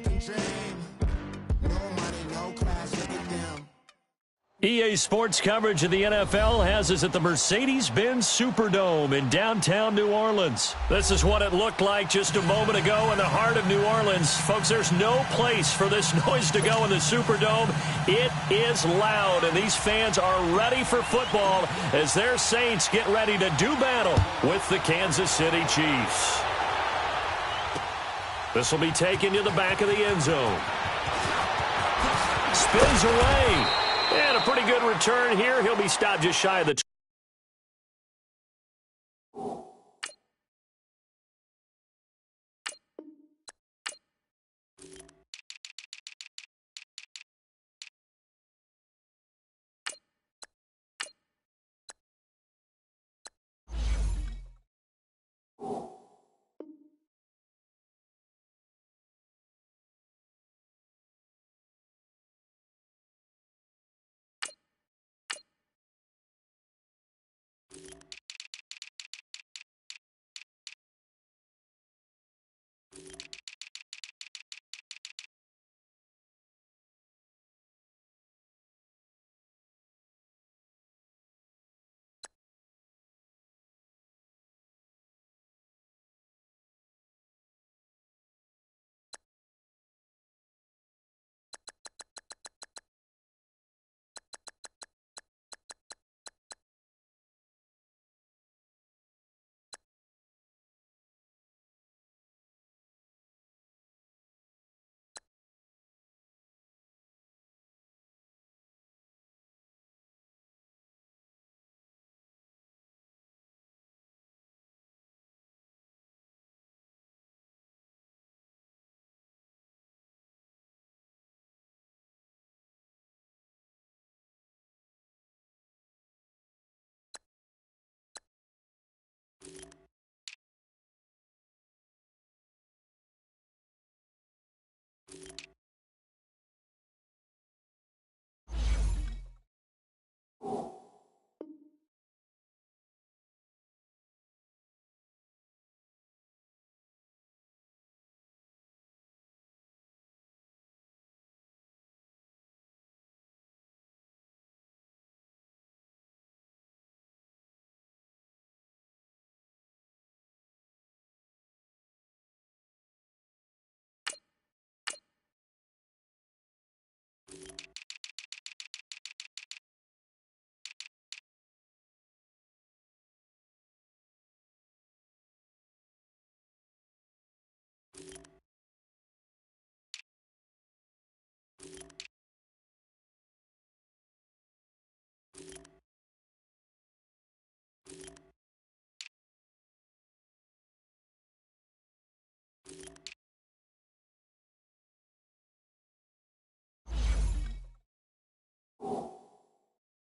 American dream. No money, no class, look at them. EA Sports coverage of the NFL has us at the Mercedes-Benz Superdome in downtown New Orleans. This is what it looked like just a moment ago in the heart of New Orleans. Folks, there's no place for this noise to go in the Superdome. It is loud, and these fans are ready for football as their Saints get ready to do battle with the Kansas City Chiefs. This will be taken to the back of the end zone. Spins away. And a pretty good return here. He'll be stopped just shy of the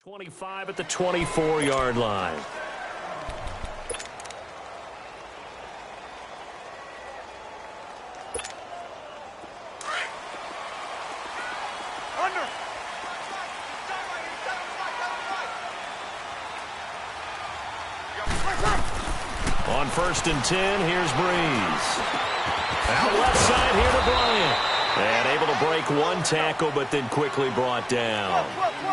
25 at the 24-yard line. On 1st and 10, here's Breeze. Out left side here to Bryant. And able to break one tackle, but then quickly brought down.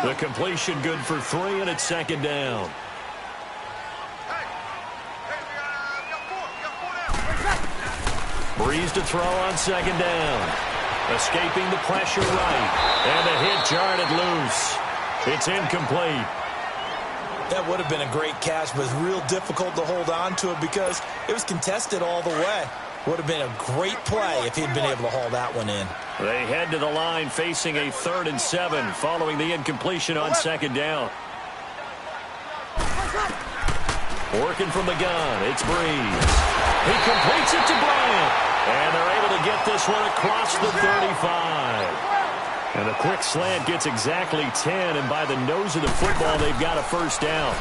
The completion good for 3, and it's 2nd down. Breeze to throw on 2nd down. Escaping the pressure right. And the hit jarred it loose. It's incomplete. That would have been a great catch, but it's real difficult to hold on to it because it was contested all the way. Would have been a great play if he'd been able to haul that one in. They head to the line facing a 3rd and 7 following the incompletion on 2nd down. Working from the gun, it's Breeze. He completes it to Bryant. And they're able to get this one across the 35. And the quick slant gets exactly 10, and by the nose of the football, they've got a 1st down.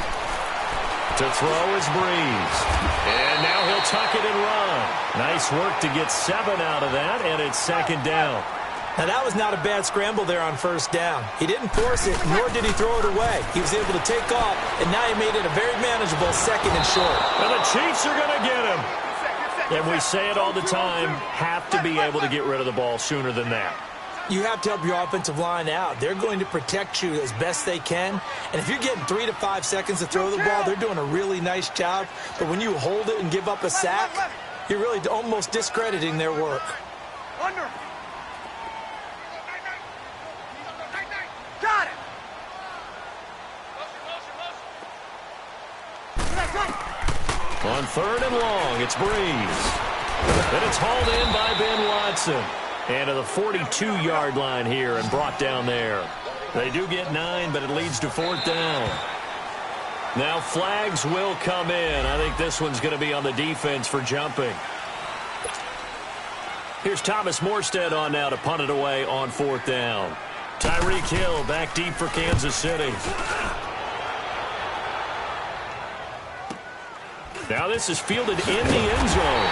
To throw is Breeze. And now he'll tuck it and run. Nice work to get 7 out of that, and it's 2nd down. Now, that was not a bad scramble there on 1st down. He didn't force it, nor did he throw it away. He was able to take off, and now he made it a very manageable 2nd and short. And the Chiefs are going to get him. And we say it all the time, have to be able to get rid of the ball sooner than that. You have to help your offensive line out. They're going to protect you as best they can. And if you're getting 3 to 5 seconds to throw the ball, they're doing a really nice job. But when you hold it and give up a sack, you're really almost discrediting their work. Under. Got it. On 3rd and long, it's Breeze. And it's hauled in by Ben Watson. And to the 42-yard line here and brought down there. They do get 9, but it leads to 4th down. Now flags will come in. I think this one's going to be on the defense for jumping. Here's Thomas Morstead on now to punt it away on 4th down. Tyreek Hill back deep for Kansas City. Now this is fielded in the end zone.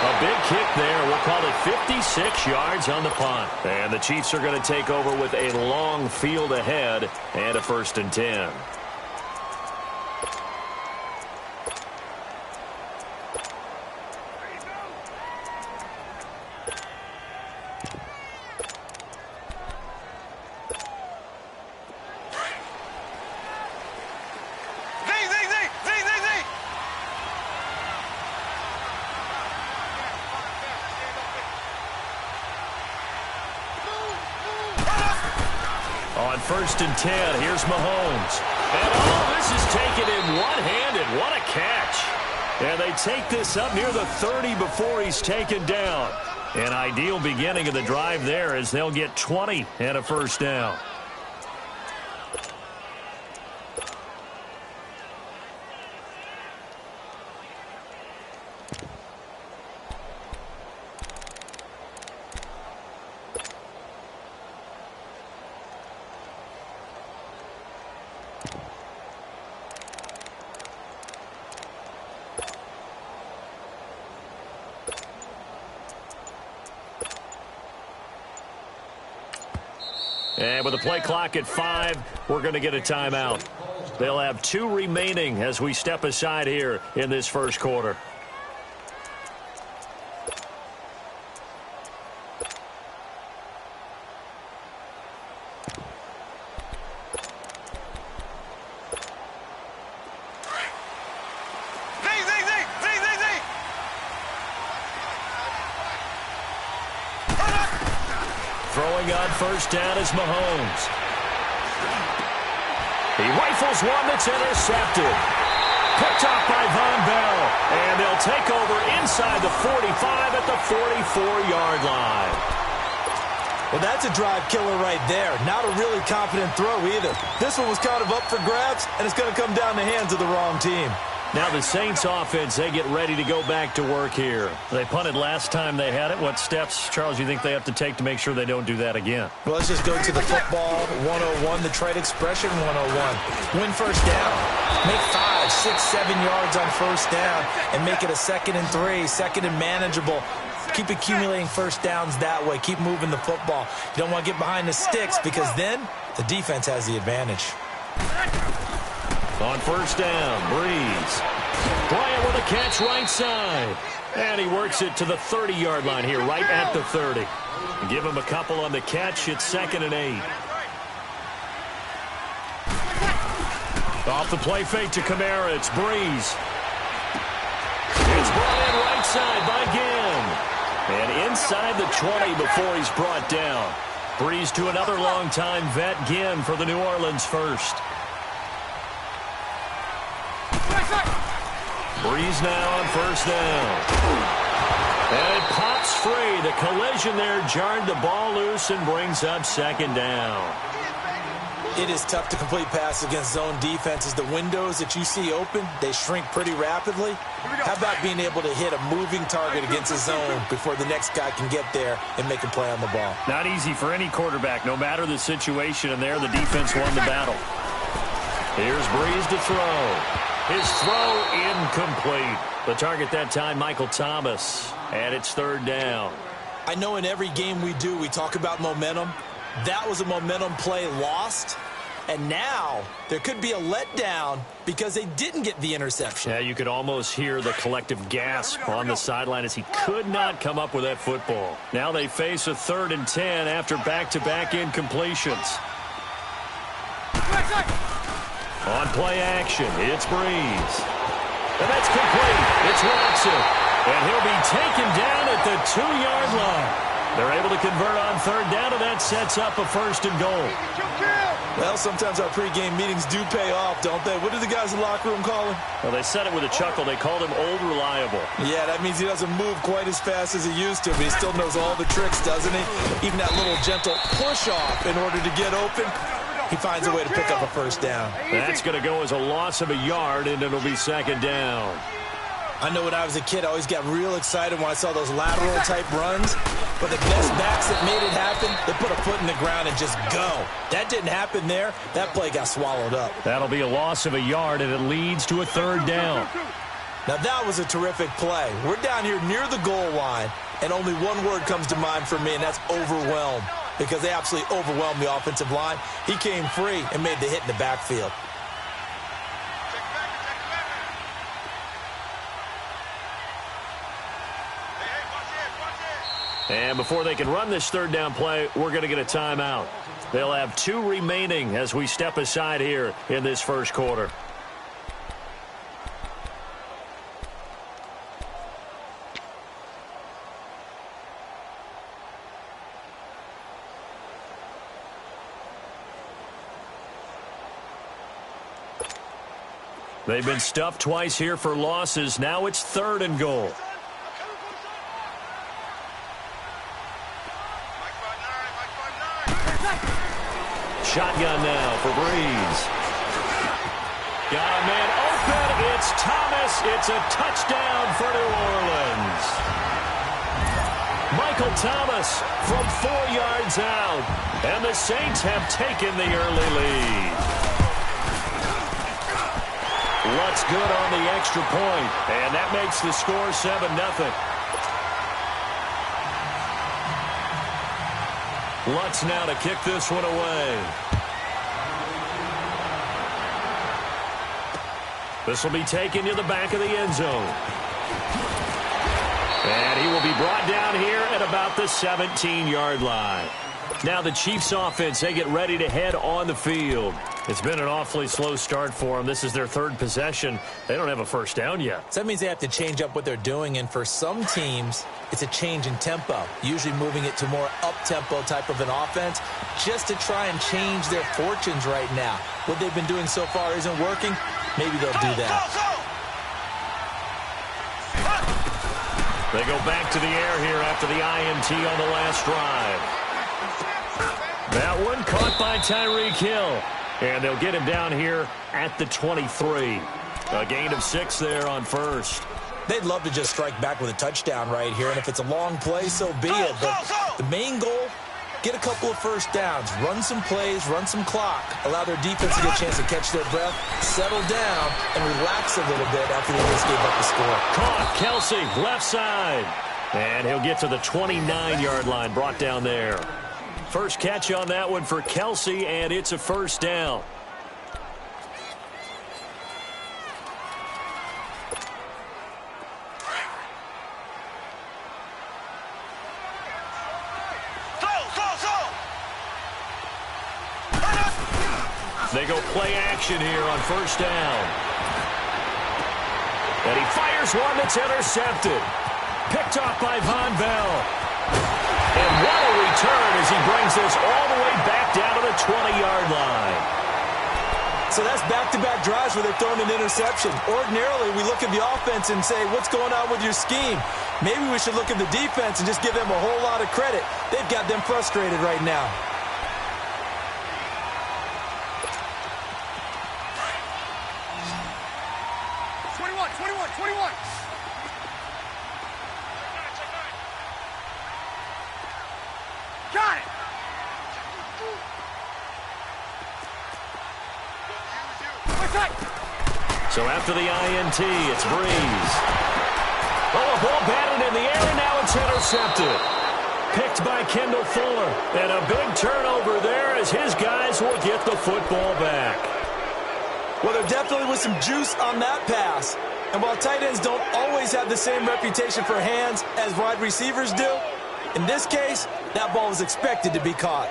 A big kick there. We'll call it 56 yards on the punt. And the Chiefs are going to take over with a long field ahead and a 1st and 10. On 1st and 10, here's Mahomes. And all this is taken in one-handed. What a catch. And they take this up near the 30 before he's taken down. An ideal beginning of the drive there as they'll get 20 and a 1st down. And with the play clock at 5, we're going to get a timeout. They'll have 2 remaining as we step aside here in this 1st quarter. Throwing on 1st down is Mahomes. He rifles one that's intercepted. Picked off by Von Bell. And they'll take over inside the 45 at the 44-yard line. Well, that's a drive killer right there. Not a really confident throw either. This one was kind of up for grabs, and it's going to come down the hands of the wrong team. Now the Saints offense, they get ready to go back to work here. They punted last time they had it. What steps, Charles, you think they have to take to make sure they don't do that again? Well, let's just go to the football 101, the trade expression 101. Win 1st down. Make 5, 6, 7 yards on 1st down and make it a 2nd and 3, 2nd and manageable. Keep accumulating 1st downs that way. Keep moving the football. You don't want to get behind the sticks because then the defense has the advantage. On 1st down, Breeze. Bryant with a catch right side. And he works it to the 30-yard line here, right at the 30. Give him a couple on the catch. It's 2nd and 8. Off the play fake to Kamara. It's Breeze. It's brought in right side by Ginn. And inside the 20 before he's brought down. Breeze to another long-time vet, Ginn, for the New Orleans 1st. Breeze now on 1st down. And it pops free. The collision there jarred the ball loose and brings up 2nd down. It is tough to complete passes against zone defenses. The windows that you see open, they shrink pretty rapidly. How about being able to hit a moving target against a zone before the next guy can get there and make a play on the ball? Not easy for any quarterback, no matter the situation, and there the defense won the battle. Here's Breeze to throw. His throw incomplete. The target that time, Michael Thomas. And it's 3rd down. I know in every game we do, we talk about momentum. That was a momentum play lost. And now there could be a letdown because they didn't get the interception. Yeah, you could almost hear the collective gasp on the sideline as he could not come up with that football. Now they face a 3rd and 10 after back-to-back incompletions. On play action, it's Breeze. And that's complete. It's Watson. And he'll be taken down at the 2-yard line. They're able to convert on 3rd down, and that sets up a 1st and goal. Well, sometimes our pregame meetings do pay off, don't they? What do the guys in the locker room call him? Well, they said it with a chuckle. They called him Old Reliable. Yeah, that means he doesn't move quite as fast as he used to, but he still knows all the tricks, doesn't he? Even that little gentle push-off in order to get open, he finds a way to pick up a 1st down. That's going to go as a loss of a yard, and it'll be 2nd down. I know when I was a kid, I always got real excited when I saw those lateral-type runs. But the best backs that made it happen, they put a foot in the ground and just go. That didn't happen there. That play got swallowed up. That'll be a loss of a yard, and it leads to a 3rd down. Now, that was a terrific play. We're down here near the goal line, and only one word comes to mind for me, and that's overwhelmed, because they absolutely overwhelmed the offensive line. He came free and made the hit in the backfield. And before they can run this 3rd down play, we're going to get a timeout. They'll have 2 remaining as we step aside here in this 1st quarter. They've been stuffed twice here for losses. Now it's 3rd and goal. Shotgun now for Breeze. Got a man open. It's Thomas. It's a touchdown for New Orleans. Michael Thomas from 4 yards out. And the Saints have taken the early lead. Lutz good on the extra point. And that makes the score 7-0. Lutz now to kick this one away. This will be taken to the back of the end zone. And he will be brought down here at about the 17-yard line. Now the Chiefs offense, they get ready to head on the field. It's been an awfully slow start for them. This is their 3rd possession. They don't have a 1st down yet. So that means they have to change up what they're doing, and for some teams, it's a change in tempo, usually moving it to more up-tempo type of an offense just to try and change their fortunes right now. What they've been doing so far isn't working. Maybe they'll do that. They go back to the air here after the INT on the last drive. That one caught by Tyreek Hill. And they'll get him down here at the 23. A gain of 6 there on 1st. They'd love to just strike back with a touchdown right here. And if it's a long play, so be it. But the main goal, get a couple of 1st downs. Run some plays, run some clock. Allow their defense to get a chance to catch their breath, settle down, and relax a little bit after they just gave up the score. Caught Kelsey, left side. And he'll get to the 29-yard line, brought down there. First catch on that one for Kelsey, and it's a 1st down. They go play action here on 1st down. And he fires one that's intercepted. Picked off by Von Bell. And what a return as he brings this all the way back down to the 20-yard line. So that's back-to-back drives where they're throwing an interception. Ordinarily, we look at the offense and say, what's going on with your scheme? Maybe we should look at the defense and just give them a whole lot of credit. They've got them frustrated right now. Got it! So after the INT, it's Breeze. Oh, a ball batted in the air, and now it's intercepted. picked by Kendall Fuller. And a big turnover there as his guys will get the football back. Well, there definitely was some juice on that pass. And while tight ends don't always have the same reputation for hands as wide receivers do, in this case, that ball was expected to be caught.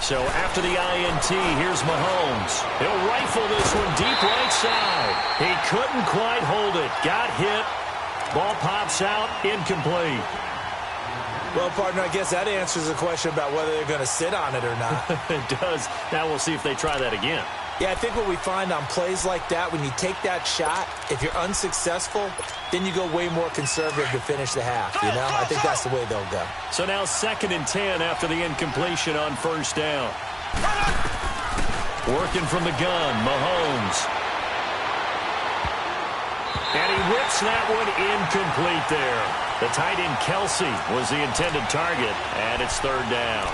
So after the INT, here's Mahomes. He'll rifle this one deep right side. He couldn't quite hold it. Got hit. Ball pops out, incomplete. Well, partner, I guess that answers the question about whether they're going to sit on it or not. It does. Now we'll see if they try that again. Yeah, I think what we find on plays like that, when you take that shot, if you're unsuccessful, then you go way more conservative to finish the half, you know? I think that's the way they'll go. So now 2nd and 10 after the incompletion on 1st down. Working from the gun, Mahomes. And he whips that one incomplete there. The tight end, Kelsey, was the intended target, and it's 3rd down.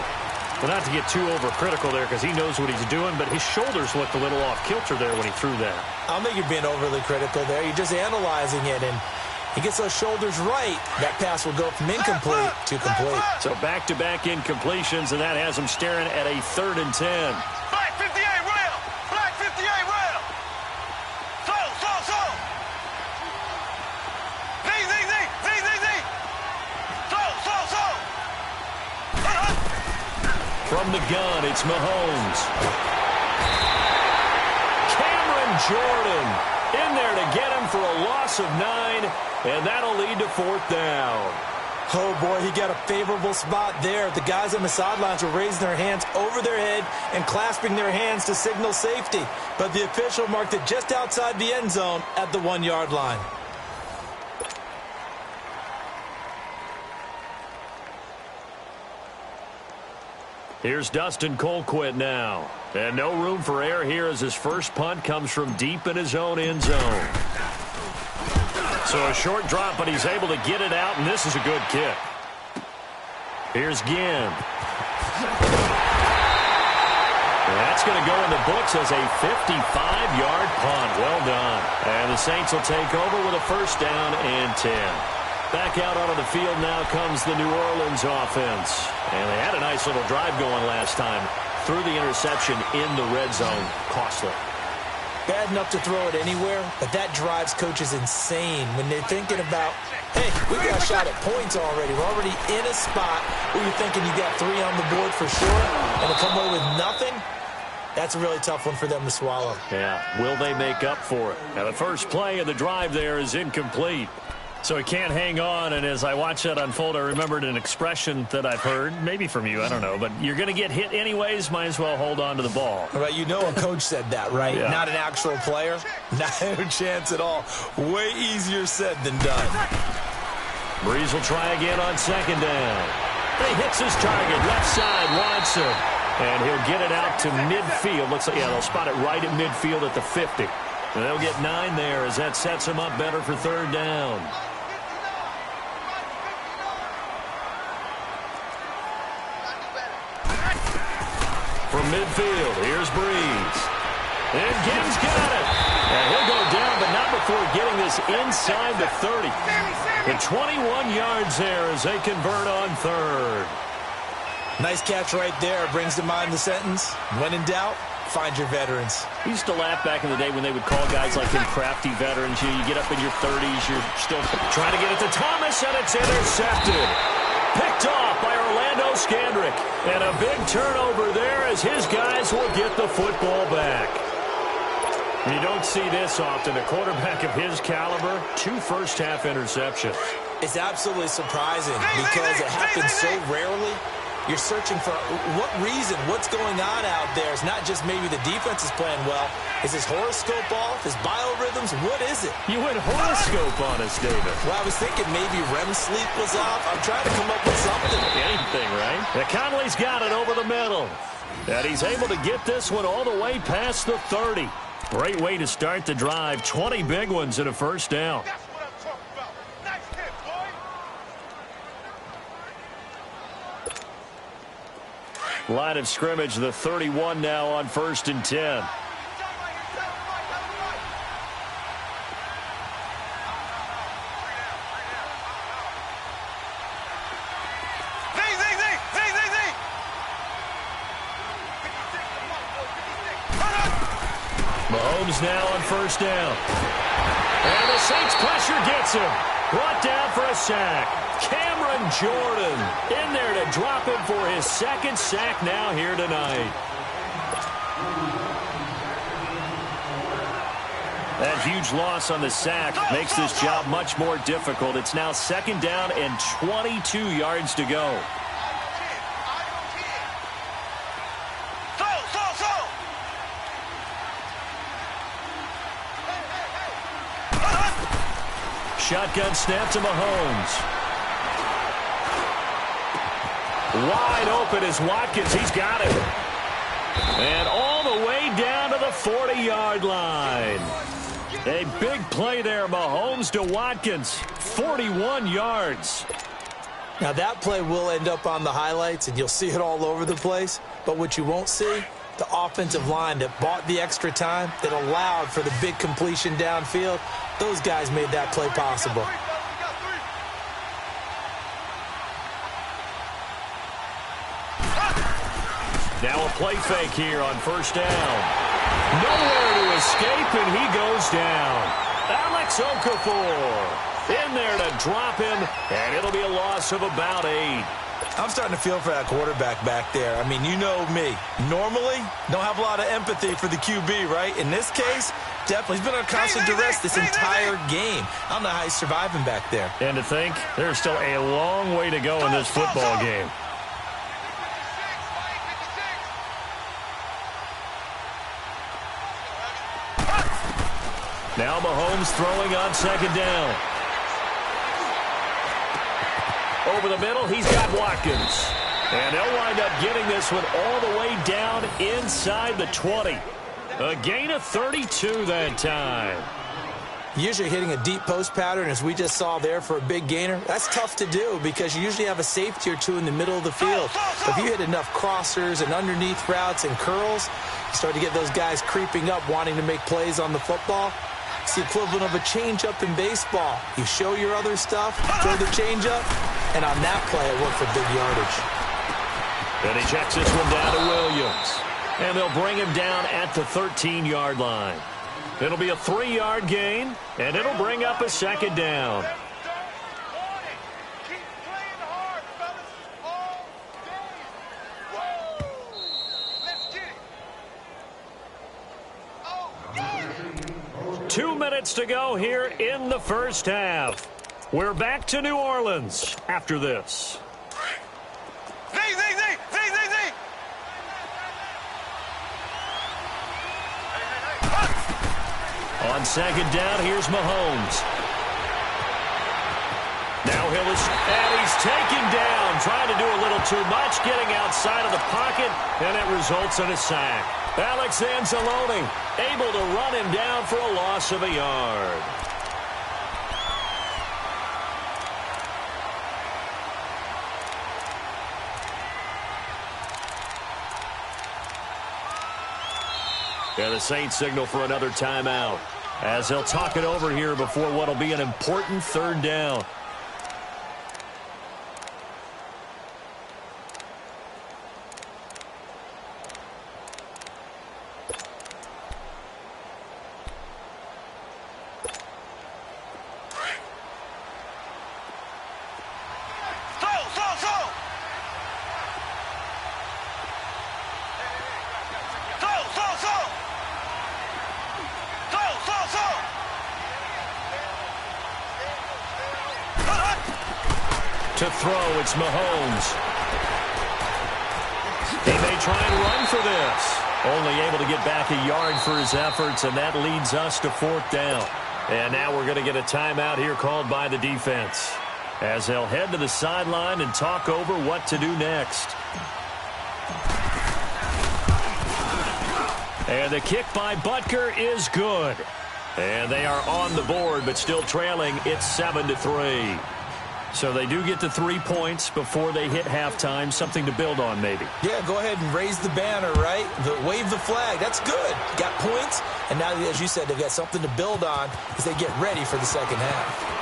Well, not to get too overcritical there because he knows what he's doing, but his shoulders looked a little off kilter there when he threw that. I don't think you're being overly critical there. You're just analyzing it, and he gets those shoulders right. That pass will go from incomplete to complete. So back-to-back incompletions, and that has him staring at a 3rd and 10. Black 58 rail! Black 58 rail! So! From the gun, it's Mahomes. Cameron Jordan in there to get him for a loss of 9, and that'll lead to 4th down. Oh, boy, he got a favorable spot there. The guys on the sidelines were raising their hands over their head and clasping their hands to signal safety. But the official marked it just outside the end zone at the 1-yard line. Here's Dustin Colquitt now. And no room for error here as his first punt comes from deep in his own end zone. So a short drop, but he's able to get it out, and this is a good kick. Here's Ginn. That's going to go in the books as a 55-yard punt. Well done. And the Saints will take over with a 1st down and 10. Back out onto the field now comes the New Orleans offense. And they had a nice little drive going last time. Threw the interception in the red zone. Costly. Bad enough to throw it anywhere, but that drives coaches insane when they're thinking about, hey, we got a shot at points already. We're already in a spot where you're thinking you got 3 on the board for sure, and to come away with nothing, that's a really tough one for them to swallow. Yeah, will they make up for it? Now, the first play of the drive there is incomplete. So he can't hang on, and as I watch that unfold, I remembered an expression that I've heard, maybe from you, I don't know, but you're going to get hit anyways, might as well hold on to the ball. All right, you know a coach said that, right? Yeah. Not an actual player? No chance at all. Way easier said than done. Breeze will try again on 2nd down. He hits his target, left side, Watson. And he'll get it out to midfield. Looks like, yeah, they'll spot it right at midfield at the 50. And they'll get 9 there as that sets him up better for 3rd down. From midfield, here's Breeze. And Gibbs got it. And he'll go down, but not before getting this inside the 30. The 21 yards there as they convert on 3rd. Nice catch right there. Brings to mind the sentence, when in doubt, find your veterans. We used to laugh back in the day when they would call guys like them crafty veterans. You get up in your 30s, you're still trying to get it to Thomas, and it's intercepted. Picked off by Orlando Scandrick. And a big turnover there as his guys will get the football back. You don't see this often. A quarterback of his caliber, 2 first-half interceptions. It's absolutely surprising because it happens so rarely. You're searching for what reason, what's going on out there. It's not just maybe the defense is playing well. Is his horoscope off? His biorhythms? What is it? You went horoscope on us, David. Well, I was thinking maybe REM sleep was off. I'm trying to come up with something. Anything, right? Now, Conley's got it over the middle. And he's able to get this one all the way past the 30. Great way to start the drive. 20 big ones and a 1st down. That's what I'm talking about. Nice hit, boy. Line of scrimmage, the 31 now on 1st and 10. Mahomes now on 1st down. And the Saints pressure gets him. Brought down for a sack. Cameron Jordan in there to drop him for his 2nd sack now here tonight. That huge loss on the sack makes this job much more difficult. It's now 2nd down and 22 yards to go. Shotgun snap to Mahomes. Wide open is Watkins. He's got it. And all the way down to the 40-yard line. A big play there, Mahomes to Watkins. 41 yards. Now that play will end up on the highlights, and you'll see it all over the place. But what you won't see, the offensive line that bought the extra time, that allowed for the big completion downfield, those guys made that play possible. Now a play fake here on 1st down. Nowhere to escape, and he goes down. Alex Okafor in there to drop him, and it'll be a loss of about 8. I'm starting to feel for that quarterback back there. I mean, you know me. Normally, don't have a lot of empathy for the QB, right? In this case, definitely. He's been on constant duress this entire game. I don't know how he's surviving back there. And to think, there's still a long way to go in this football game. Now Mahomes throwing on 2nd down. Over the middle, he's got Watkins. And they'll wind up getting this one all the way down inside the 20. A gain of 32 that time. Usually hitting a deep post pattern, as we just saw there for a big gainer, that's tough to do because you usually have a safety or two in the middle of the field. But if you hit enough crossers and underneath routes and curls, you start to get those guys creeping up, wanting to make plays on the football. It's the equivalent of a changeup in baseball. You show your other stuff, throw the changeup, and on that play, it worked for big yardage. And he checks this one down to Williams. And they'll bring him down at the 13-yard line. It'll be a 3-yard gain, and it'll bring up a 2nd down. Keep playing hard, fellas, all day. Whoa. Let's get it. 2 minutes to go here in the 1st half. We're back to New Orleans after this. Z. On 2nd down, here's Mahomes. Now and he's taken down, trying to do a little too much, getting outside of the pocket, and it results in a sack. Alex Anzalone able to run him down for a loss of a yard. And the Saints signal for another timeout as they'll talk it over here before what will be an important 3rd down. To throw, it's Mahomes. He may try and run for this. Only able to get back a yard for his efforts, and that leads us to 4th down. And now we're going to get a timeout here called by the defense, as they'll head to the sideline and talk over what to do next. And the kick by Butker is good. And they are on the board, but still trailing. It's 7-3. So they do get the 3 points before they hit halftime, something to build on maybe. Yeah, go ahead and raise the banner, right? Wave the flag. That's good. Got points, and now, as you said, they've got something to build on as they get ready for the second half.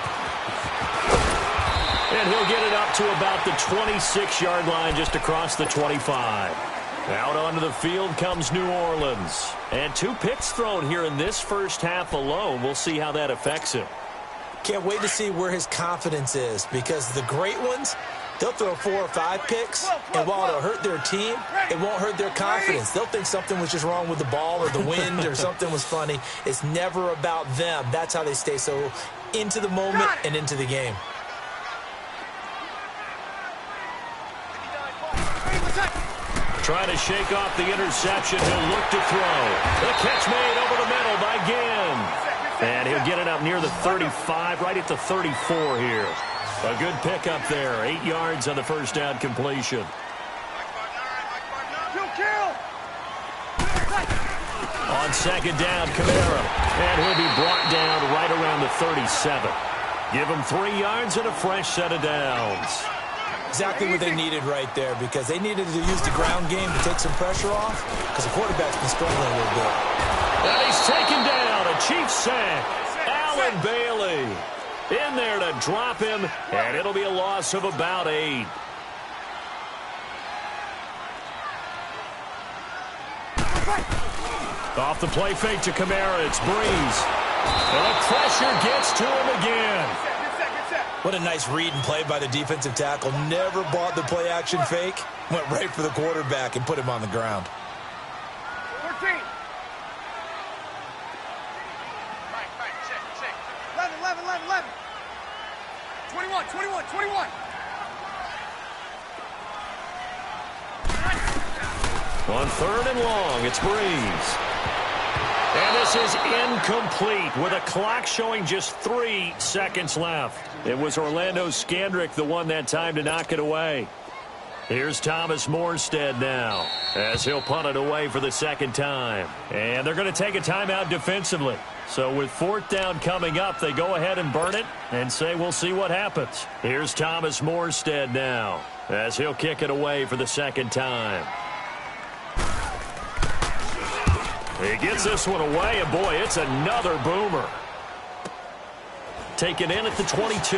And he'll get it up to about the 26-yard line, just across the 25. Out onto the field comes New Orleans. And 2 picks thrown here in this first half alone. We'll see how that affects him. Can't wait to see where his confidence is, because the great ones, they'll throw 4 or 5 picks, and while it'll hurt their team, it won't hurt their confidence. They'll think something was just wrong with the ball or the wind or something was funny. It's never about them. That's how they stay so into the moment and into the game. Trying to shake off the interception. He'll look to throw. The catch made over the middle by Ginn. And he'll get it up near the 35, right at the 34 here. A good pickup there. 8 yards on the first down completion. On second down, Kamara. And he'll be brought down right around the 37. Give him 3 yards and a fresh set of downs. Exactly what they needed right there, because they needed to use the ground game to take some pressure off, because the quarterback's been struggling a little bit. And he's taken down. A Chiefs sack. Allen Bailey in there to drop him, and it'll be a loss of about 8. Off the play fake to Kamara, it's Breeze. And the pressure gets to him again. What a nice read and play by the defensive tackle. Never bought the play-action fake. Went right for the quarterback and put him on the ground. 14. 11. 21. On third and long, it's Breeze. And this is incomplete with a clock showing just 3 seconds left. It was Orlando Scandrick the one that time to knock it away. Here's Thomas Morstead now as he'll punt it away for the second time. And they're going to take a timeout defensively. So with 4th down coming up, they go ahead and burn it and say we'll see what happens. Here's Thomas Morstead now as he'll kick it away for the second time. He gets this one away, and boy, it's another boomer. Taken in at the 22.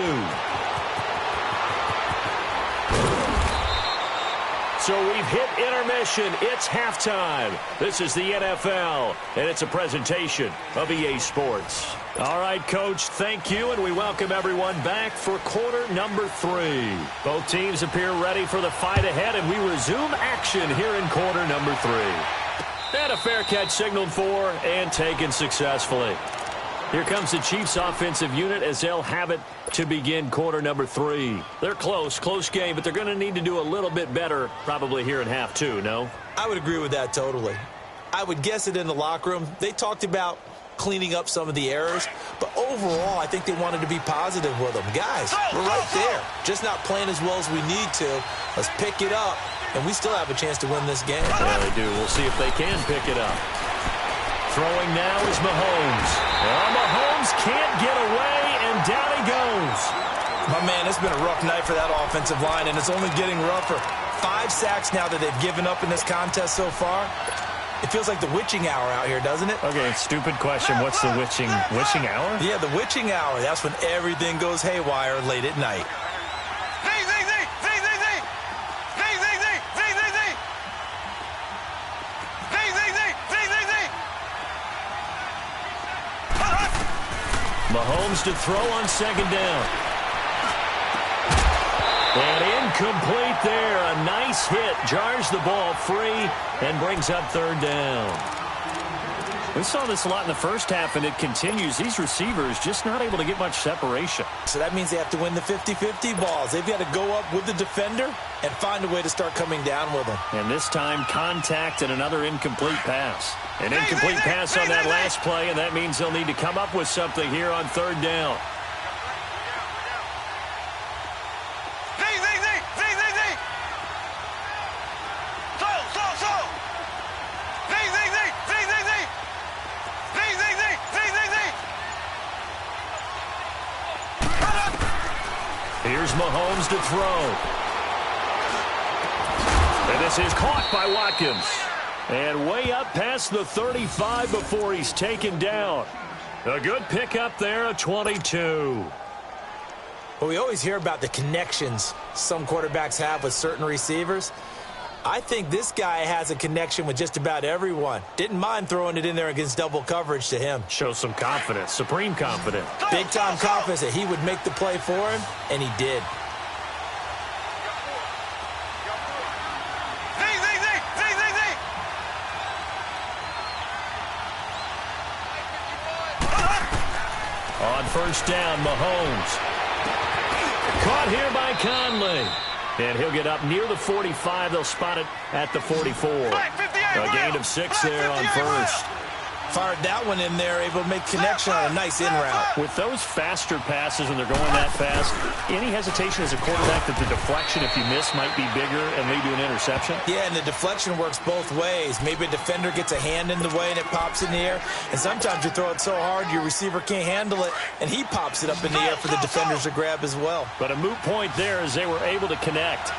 So we've hit intermission. It's halftime. This is the NFL, and it's a presentation of EA Sports. All right, Coach, thank you, and we welcome everyone back for quarter number 3. Both teams appear ready for the fight ahead, and we resume action here in quarter number 3. And a fair catch signaled for and taken successfully. Here comes the Chiefs offensive unit as they'll have it to begin quarter number 3. They're close game, but they're going to need to do a little bit better probably here in half 2, no? I would agree with that totally. I would guess it in the locker room. They talked about cleaning up some of the errors, but overall I think they wanted to be positive with them. Guys, we're right there. Just not playing as well as we need to. Let's pick it up, and we still have a chance to win this game. Yeah, they do. We'll see if they can pick it up. Throwing now is Mahomes. Well, Mahomes can't get away, and down he goes. My man, it's been a rough night for that offensive line, and it's only getting rougher. 5 sacks now that they've given up in this contest so far. It feels like the witching hour out here, doesn't it? Okay, stupid question. What's the witching hour? Yeah, the witching hour. That's when everything goes haywire late at night. Mahomes to throw on second down. And incomplete there. A nice hit. Jars the ball free and brings up third down. We saw this a lot in the first half, and it continues. These receivers just not able to get much separation. So that means they have to win the 50-50 balls. They've got to go up with the defender and find a way to start coming down with them. And this time, contact and another incomplete pass. An incomplete pass on that last play, and that means they'll need to come up with something here on third down. Here's Mahomes to throw. And this is caught by Watkins. And way up past the 35 before he's taken down. A good pickup there at 22. Well, we always hear about the connections some quarterbacks have with certain receivers. I think this guy has a connection with just about everyone. Didn't mind throwing it in there against double coverage to him. Shows some confidence, supreme confidence. Big-time confidence that he would make the play for him, and he did. On first down, Mahomes. Caught here by Conley. And he'll get up near the 45. They'll spot it at the 44. A gain of 6 there on first. Fired that one in there, able to make connection on a nice in route. With those faster passes when they're going that fast, any hesitation as a quarterback that the deflection, if you miss, might be bigger and lead to an interception? Yeah, and the deflection works both ways. Maybe a defender gets a hand in the way and it pops in the air. And sometimes you throw it so hard your receiver can't handle it, and he pops it up in the air for the defenders to grab as well. But a moot point there as they were able to connect.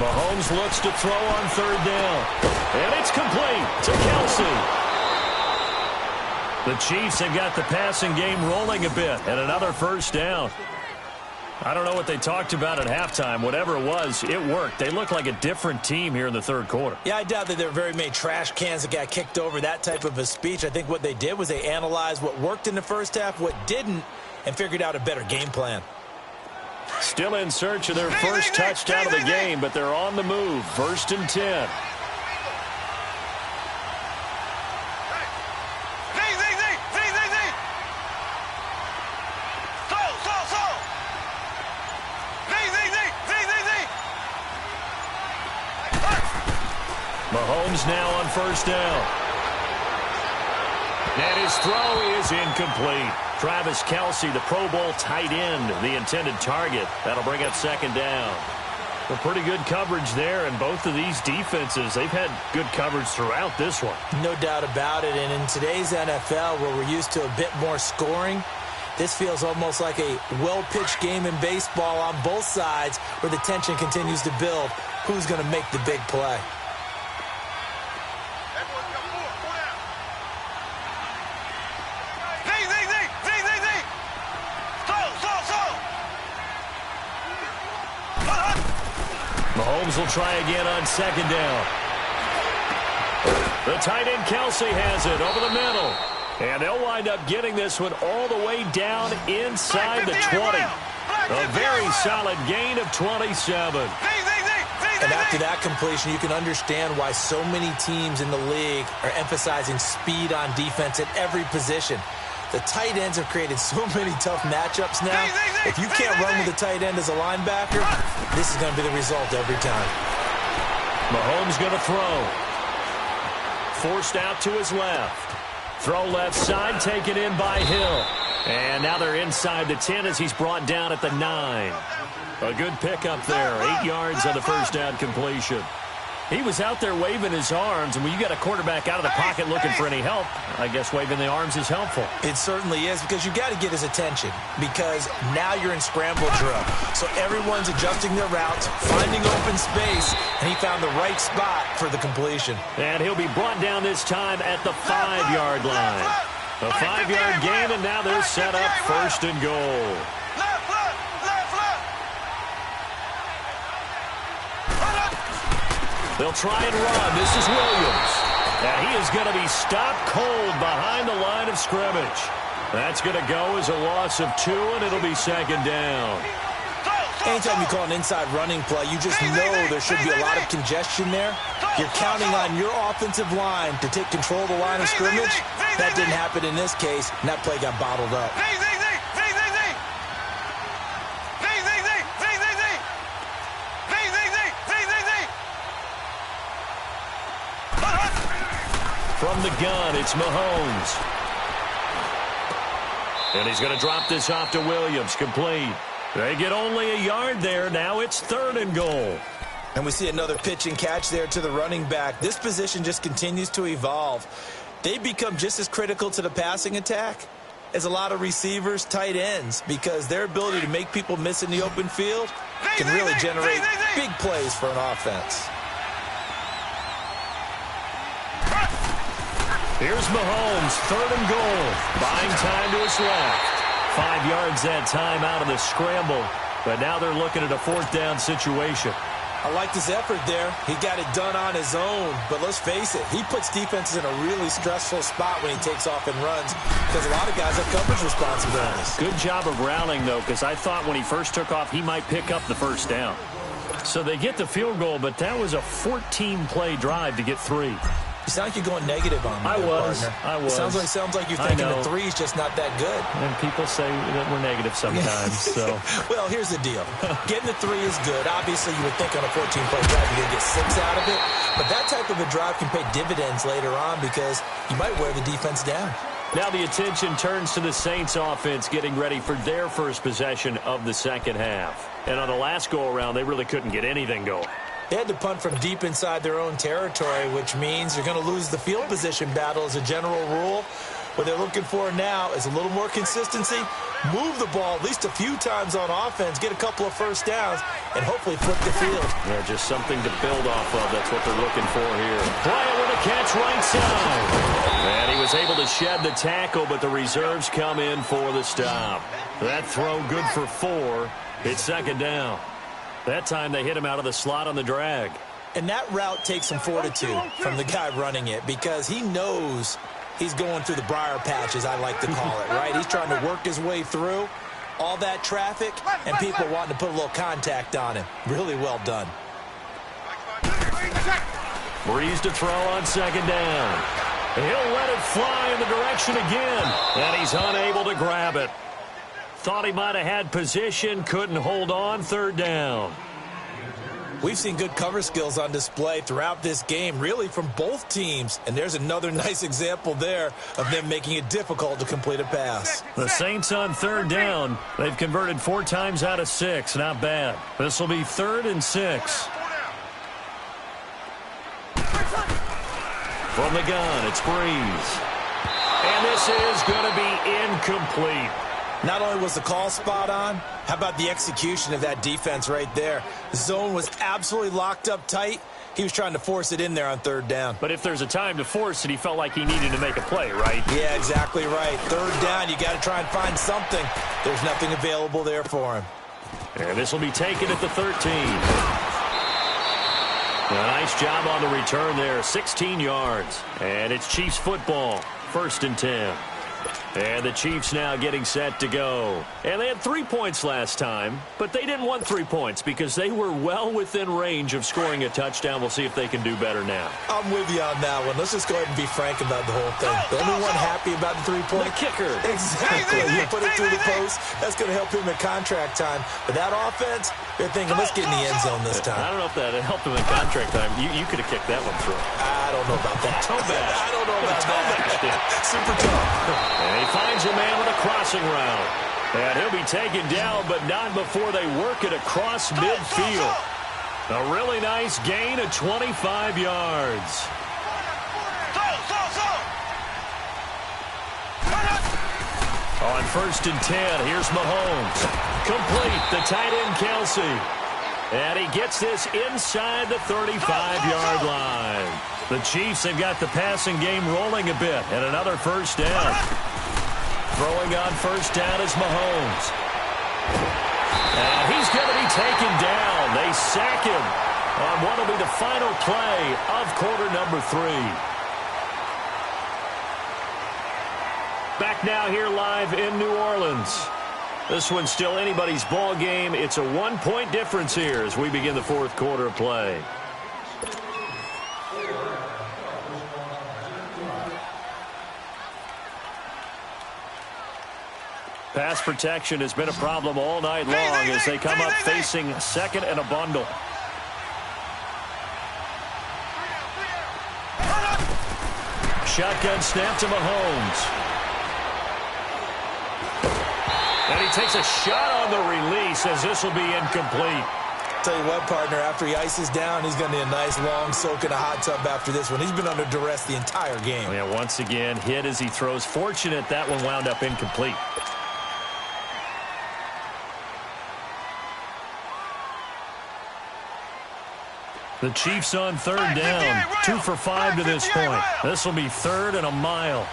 Mahomes looks to throw on third down. And it's complete to Kelsey. The Chiefs have got the passing game rolling a bit. And another first down. I don't know what they talked about at halftime. Whatever it was, it worked. They look like a different team here in the third quarter. Yeah, I doubt that there were very many trash cans that got kicked over, that type of a speech. I think what they did was they analyzed what worked in the first half, what didn't, and figured out a better game plan. Still in search of their first touchdown of the game, but they're on the move. First and 10. Mahomes now on first down. And his throw is incomplete. Travis Kelsey, the Pro Bowl tight end, the intended target. That'll bring up second down. Well, pretty good coverage there, and both of these defenses, they've had good coverage throughout this one. No doubt about it, and in today's NFL, where we're used to a bit more scoring, this feels almost like a well-pitched game in baseball on both sides where the tension continues to build. Who's going to make the big play? Mahomes will try again on second down. The tight end Kelsey has it over the middle. And they'll wind up getting this one all the way down inside the 20. A very solid gain of 27. And after that completion, you can understand why so many teams in the league are emphasizing speed on defense at every position. The tight ends have created so many tough matchups now. If you can't run with a tight end as a linebacker, this is going to be the result every time. Mahomes going to throw. Forced out to his left. Throw left side, taken in by Hill. And now they're inside the 10 as he's brought down at the 9. A good pickup there. 8 yards on the first down completion. He was out there waving his arms, and when you got a quarterback out of the pocket looking for any help, I guess waving the arms is helpful. It certainly is, because you got to get his attention, because now you're in scramble drill. So everyone's adjusting their routes, finding open space, and he found the right spot for the completion. And he'll be brought down this time at the 5-yard line. A 5-yard gain, and now they're set up first and goal. They'll try and run. This is Williams. And he is going to be stopped cold behind the line of scrimmage. That's going to go as a loss of 2, and it'll be second down. Anytime you call an inside running play, you just know there should be a lot of congestion there. You're counting on your offensive line to take control of the line of scrimmage. That didn't happen in this case, and that play got bottled up. From the gun, it's Mahomes. And he's going to drop this off to Williams, complete. They get only a yard there. Now it's 3rd and goal. And we see another pitch and catch there to the running back. This position just continues to evolve. They become just as critical to the passing attack is a lot of receivers, tight ends, because their ability to make people miss in the open field can really generate big plays for an offense. Here's Mahomes, 3rd and goal. Buying time to his left. 5 yards that time out of the scramble. But now they're looking at a 4th down situation. I liked his effort there. He got it done on his own. But let's face it, he puts defenses in a really stressful spot when he takes off and runs because a lot of guys have coverage responsibilities. Good job of rallying, though, because I thought when he first took off, he might pick up the 1st down. So they get the field goal, but that was a 14-play drive to get 3. You sound like you're going negative on me. I was. Sounds like you're thinking the 3's just not that good. And people say that we're negative sometimes. So, well, here's the deal. Getting the 3 is good. Obviously, you would think on a 14-play drive you're going to get 6 out of it. But that type of a drive can pay dividends later on because you might wear the defense down. Now the attention turns to the Saints offense getting ready for their first possession of the second half. And on the last go-around, they really couldn't get anything going. They had to punt from deep inside their own territory, which means you're going to lose the field position battle as a general rule. What they're looking for now is a little more consistency, move the ball at least a few times on offense, get a couple of 1st downs, and hopefully flip the field. Yeah, just something to build off of. That's what they're looking for here. Bryant with a catch right side. And he was able to shed the tackle, but the reserves come in for the stop. That throw good for 4. It's 2nd down. That time they hit him out of the slot on the drag. And that route takes some fortitude from the guy running it because he knows he's going through the briar patch, as I like to call it, right? He's trying to work his way through all that traffic and people wanting to put a little contact on him. Really well done. Breeze to throw on 2nd down. He'll let it fly in the direction again, and he's unable to grab it. Thought he might have had position, couldn't hold on, 3rd down. We've seen good cover skills on display throughout this game, really from both teams. And there's another nice example there of them making it difficult to complete a pass. The Saints on 3rd down. They've converted 4 times out of 6. Not bad. This will be 3rd and 6. From the gun, it's Breeze. And this is going to be incomplete. Not only was the call spot on, how about the execution of that defense right there? The zone was absolutely locked up tight. He was trying to force it in there on 3rd down. But if there's a time to force it, he felt like he needed to make a play, right? Yeah, exactly right. 3rd down, you got to try and find something. There's nothing available there for him. And this will be taken at the 13. A nice job on the return there, 16 yards. And it's Chiefs football, 1st and 10. And the Chiefs now getting set to go. And they had 3 points last time, but they didn't want 3 points because they were well within range of scoring a touchdown. We'll see if they can do better now. I'm with you on that one. Let's just go ahead and be frank about the whole thing. The only one happy about the 3-point. The kicker. Exactly. You put it through the post. That's going to help him in contract time. But that offense, they're thinking, let's get in the end zone this time. I don't know if that helped him in contract time. You could have kicked that one through. I don't know about that. Toe bash. I don't know about that. Super tough. And he finds a man with a crossing route. And he'll be taken down, but not before they work it across midfield. A really nice gain of 25 yards. On 1st and 10, here's Mahomes. Complete, the tight end Kelsey. And he gets this inside the 35-yard line. The Chiefs have got the passing game rolling a bit, and another 1st down. Throwing on 1st down is Mahomes. And he's going to be taken down. They sack him on what will be the final play of quarter number 3. Back now here live in New Orleans. This one's still anybody's ball game. It's a 1-point difference here as we begin the 4th quarter of play. Pass protection has been a problem all night long as they come up facing 2nd and a bundle. Shotgun snap to Mahomes. And he takes a shot on the release as this will be incomplete. Tell you what, partner, after he ices down, he's going to need a nice long soak in a hot tub after this one. He's been under duress the entire game. Yeah, once again, hit as he throws. Fortunate that one wound up incomplete. The Chiefs on third down. 2 for 5 to this point. This will be 3rd and a mile.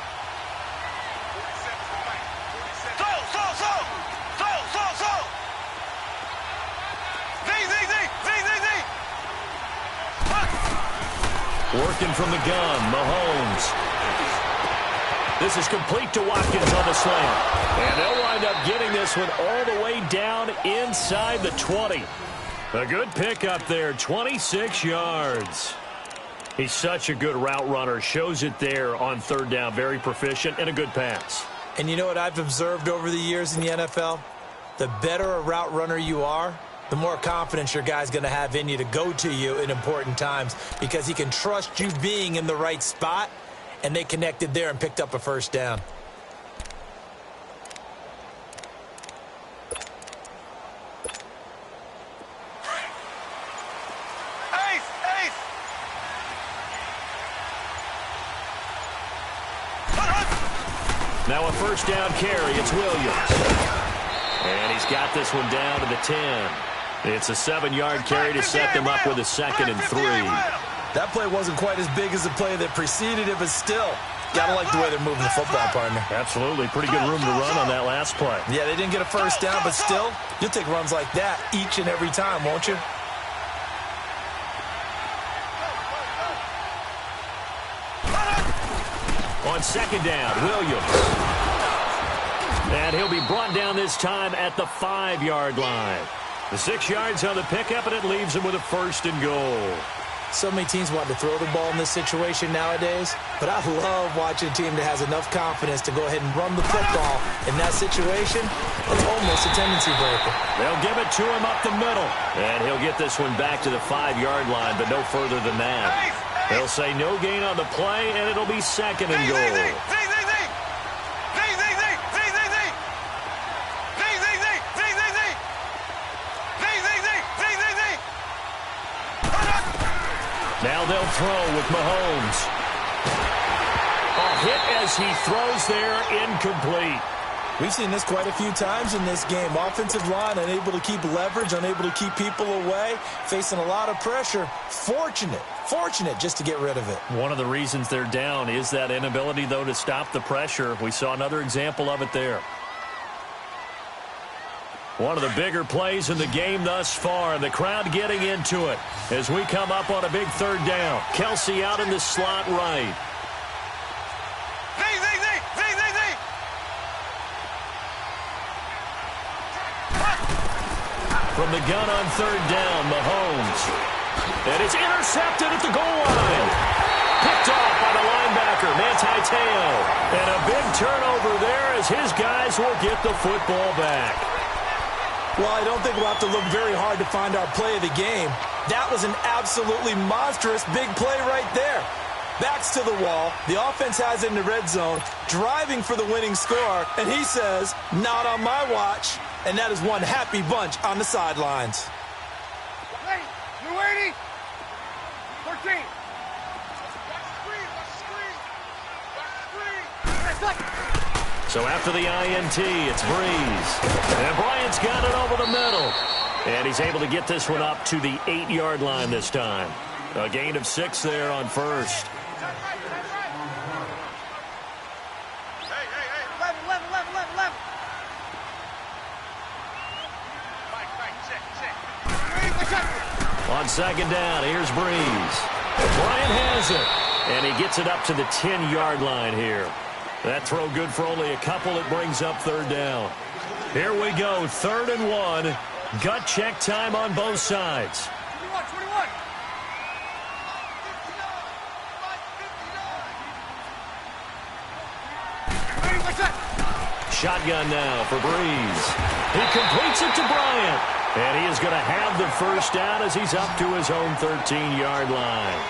Working from the gun, Mahomes. This is complete to Watkins on the slant. And they'll wind up getting this one all the way down inside the 20. A good pick up there, 26 yards. He's such a good route runner. Shows it there on third down. Very proficient and a good pass. And you know what I've observed over the years in the NFL? The better a route runner you are, the more confidence your guy's going to have in you to go to you in important times because he can trust you being in the right spot, and they connected there and picked up a first down. Now a first down carry. It's Williams. And he's got this one down to the 10. It's a 7-yard carry to set them up with a 2nd and 3. That play wasn't quite as big as the play that preceded it, but still, gotta like the way they're moving the football, partner. Absolutely. Pretty good room to run on that last play. Yeah, they didn't get a first down, but still, you'll take runs like that each and every time, won't you? On 2nd down, Williams. And he'll be brought down this time at the 5-yard line. The 6 yards on the pickup, and it leaves him with a 1st and goal. So many teams want to throw the ball in this situation nowadays, but I love watching a team that has enough confidence to go ahead and run the football. In that situation, it's almost a tendency breaker. They'll give it to him up the middle. And he'll get this one back to the 5-yard line, but no further than that. They'll say no gain on the play, and it'll be 2nd and goal. Now they'll throw with Mahomes. A hit as he throws there, incomplete. We've seen this quite a few times in this game. Offensive line unable to keep leverage, unable to keep people away, facing a lot of pressure. Fortunate just to get rid of it. One of the reasons they're down is that inability, though, to stop the pressure. We saw another example of it there. One of the bigger plays in the game thus far, and the crowd getting into it as we come up on a big 3rd down. Kelsey out in the slot right. From the gun on 3rd down, Mahomes. And it's intercepted at the goal line. Picked off by the linebacker, Manti. And a big turnover there as his guys will get the football back. Well, I don't think we'll have to look very hard to find our play of the game. That was an absolutely monstrous big play right there. Backs to the wall. The offense has it in the red zone, driving for the winning score, and he says, not on my watch. And that is one happy bunch on the sidelines. Hey, you ready? 13. So after the INT, it's Breeze. And Bryant's got it over the middle. And he's able to get this one up to the 8-yard line this time. A gain of 6 there on 1st. On 2nd down, here's Breeze. Bryant has it. And he gets it up to the 10-yard line here. That throw good for only a couple. It brings up 3rd down. Here we go, 3rd and 1. Gut check time on both sides. 21. Shotgun now for Breeze. He completes it to Bryant. And he is going to have the first down as he's up to his own 13-yard line.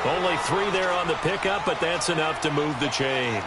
Only 3 there on the pickup, but that's enough to move the chains.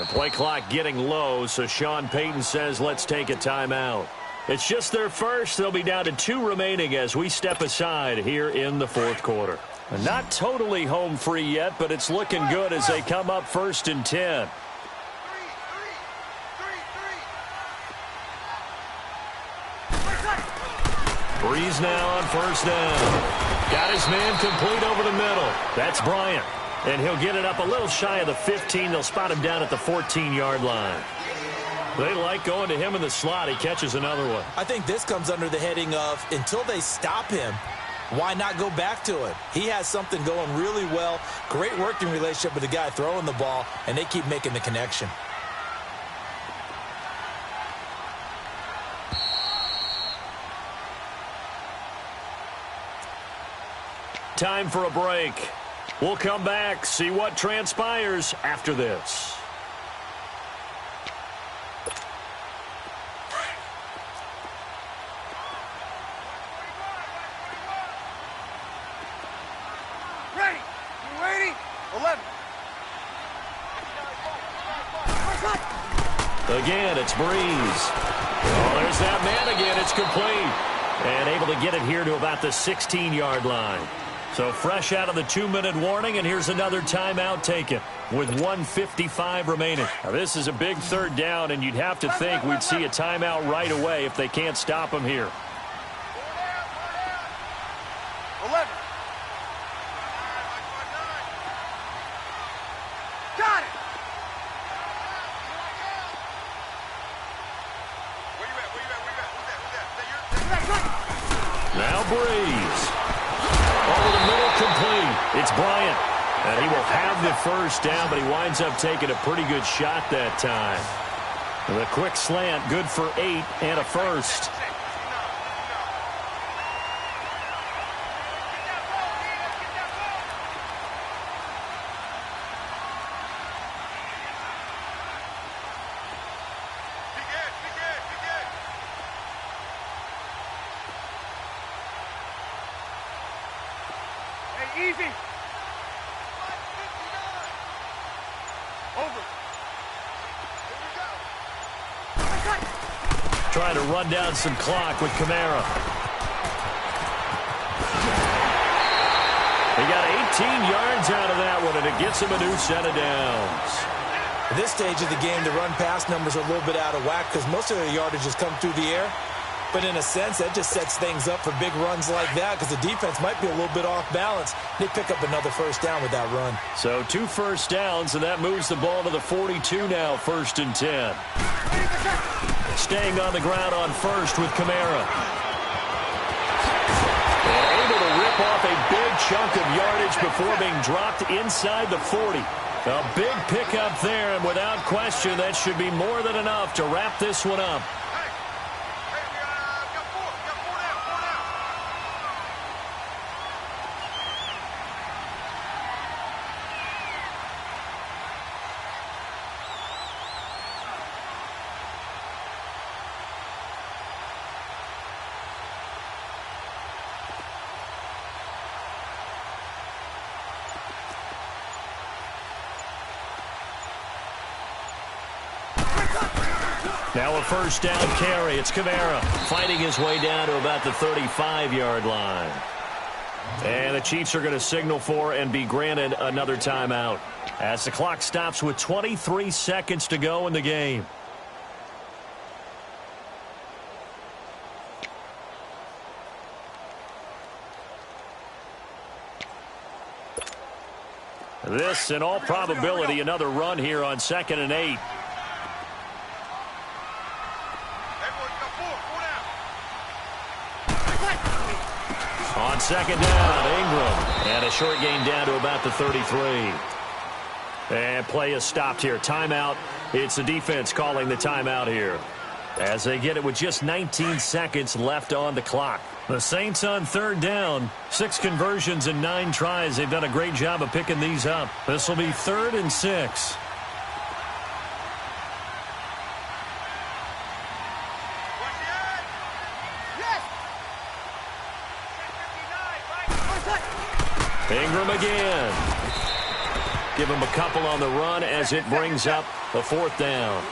Play clock getting low, so Sean Payton says let's take a timeout. It's just their first. They'll be down to 2 remaining as we step aside here in the fourth quarter. Not totally home free yet, but it's looking good as they come up 1st and 10. Breeze now on 1st down. Got his man complete over the middle. That's Bryant. And he'll get it up a little shy of the 15. They'll spot him down at the 14-yard line. They like going to him in the slot. He catches another one. I think this comes under the heading of until they stop him, why not go back to it? He has something going really well. Great working relationship with the guy throwing the ball, and they keep making the connection. Time for a break. We'll come back, see what transpires after this. Ready? You waiting? 11. Again, it's Breeze. Oh, there's that man again. It's complete. And able to get it here to about the 16-yard line. So fresh out of the 2-minute warning, and here's another timeout taken with 1:55 remaining. Now, this is a big 3rd down, and you'd have to think we'd see a timeout right away if they can't stop him here. 11. Got it. Where you at? Who's that? Now Breeze. Over the middle, complete. It's Bryant. And he will have the 1st down, but he winds up taking a pretty good shot that time. And the quick slant, good for 8 and a 1st. Easy. Over. Trying to run down some clock with Kamara. He got 18 yards out of that one, and it gets him a new set of downs. At this stage of the game, the run-pass numbers are a little bit out of whack because most of their yardage has come through the air. But in a sense, that just sets things up for big runs like that because the defense might be a little bit off balance. They pick up another 1st down with that run. So 2 first downs, and that moves the ball to the 42 now, 1st and 10. Staying on the ground on 1st with Kamara. And able to rip off a big chunk of yardage before being dropped inside the 40. A big pickup there, and without question, that should be more than enough to wrap this one up. Now a 1st down carry. It's Kamara fighting his way down to about the 35-yard line. And the Chiefs are going to signal for and be granted another timeout as the clock stops with 23 seconds to go in the game. This, in all probability, another run here on 2nd and 8. On 2nd down, Ingram. And a short gain down to about the 33. And play is stopped here. Timeout. It's the defense calling the timeout here, as they get it with just 19 seconds left on the clock. The Saints on 3rd down. 6 conversions and 9 tries. They've done a great job of picking these up. This will be 3rd and 6. Ingram again. Give him a couple on the run as it brings up A fourth down.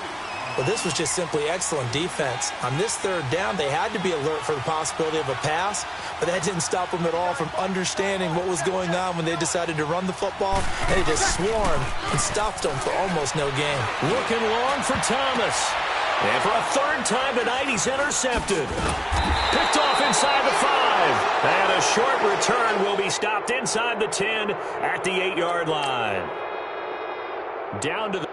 Well, this was just simply excellent defense. On this third down, they had to be alert for the possibility of a pass, but that didn't stop them at all from understanding what was going on when they decided to run the football, and they just swarmed and stopped them for almost no gain. Looking long for Thomas. And for a third time tonight, he's intercepted. Picked off inside the 5. And a short return will be stopped inside the 10 at the 8-yard line. Down to the